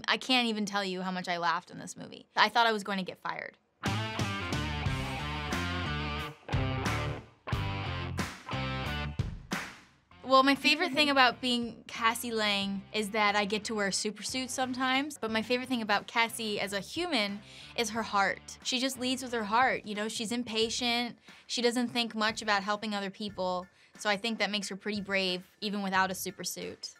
I can't even tell you how much I laughed in this movie. I thought I was going to get fired. Well, my favorite thing about being Cassie Lang is that I get to wear super suits sometimes, but my favorite thing about Cassie as a human is her heart. She just leads with her heart, you know? She's impatient, she doesn't think much about helping other people, so I think that makes her pretty brave, even without a super suit.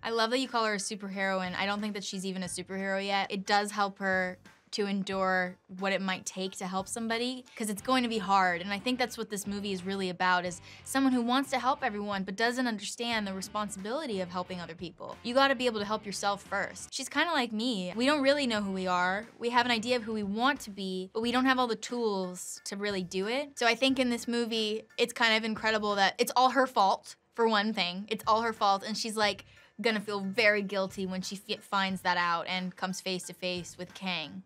I love that you call her a superheroine. I don't think that she's even a superhero yet. It does help her to endure what it might take to help somebody, because it's going to be hard, and I think that's what this movie is really about, is someone who wants to help everyone but doesn't understand the responsibility of helping other people. You gotta be able to help yourself first. She's kinda like me. We don't really know who we are. We have an idea of who we want to be, but we don't have all the tools to really do it. So I think in this movie, it's kind of incredible that it's all her fault, for one thing. It's all her fault, and she's like gonna feel very guilty when she finds that out and comes face to face with Kang.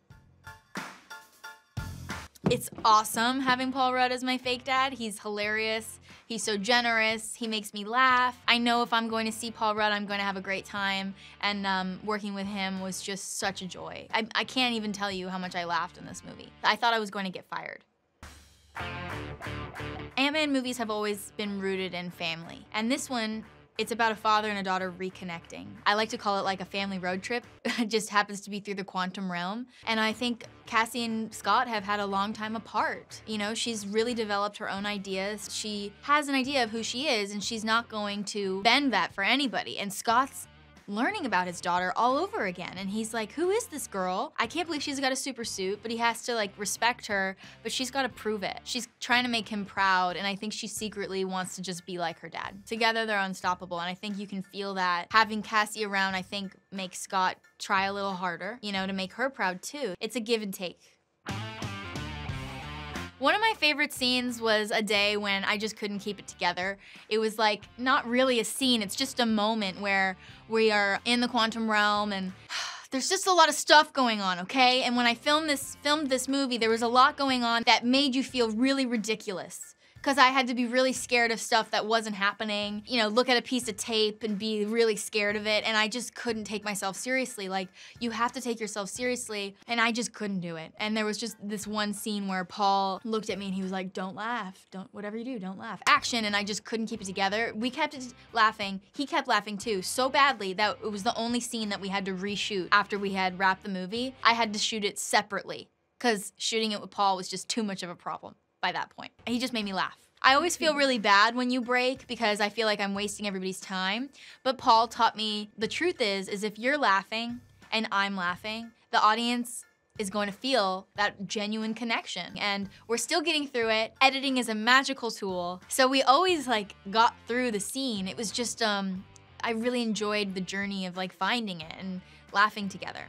It's awesome having Paul Rudd as my fake dad. He's hilarious. He's so generous. He makes me laugh. I know if I'm going to see Paul Rudd, I'm going to have a great time. And working with him was just such a joy. I can't even tell you how much I laughed in this movie. I thought I was going to get fired. Ant-Man movies have always been rooted in family. And this one, it's about a father and a daughter reconnecting. I like to call it like a family road trip. It just happens to be through the quantum realm. And I think Cassie and Scott have had a long time apart. You know, she's really developed her own ideas. She has an idea of who she is, and she's not going to bend that for anybody. And Scott's learning about his daughter all over again. And he's like, who is this girl? I can't believe she's got a super suit, but he has to like respect her, but she's gotta prove it. She's trying to make him proud, and I think she secretly wants to just be like her dad. Together, they're unstoppable, and I think you can feel that. Having Cassie around, I think, makes Scott try a little harder, you know, to make her proud too. It's a give and take. One of my favorite scenes was a day when I just couldn't keep it together. It was like, not really a scene, it's just a moment where we are in the quantum realm and there's just a lot of stuff going on, okay? And when I filmed this movie, there was a lot going on that made you feel really ridiculous, because I had to be really scared of stuff that wasn't happening. You know, look at a piece of tape and be really scared of it, and I just couldn't take myself seriously. Like, you have to take yourself seriously, and I just couldn't do it. And there was just this one scene where Paul looked at me and he was like, don't laugh, whatever you do, don't laugh. Action, and I just couldn't keep it together. We kept laughing, he kept laughing too, so badly that it was the only scene that we had to reshoot after we had wrapped the movie. I had to shoot it separately, because shooting it with Paul was just too much of a problem by that point. He just made me laugh. I always feel really bad when you break because I feel like I'm wasting everybody's time, but Paul taught me the truth is if you're laughing and I'm laughing, the audience is going to feel that genuine connection, and we're still getting through it. Editing is a magical tool, so we always like got through the scene. It was just, I really enjoyed the journey of like finding it and laughing together.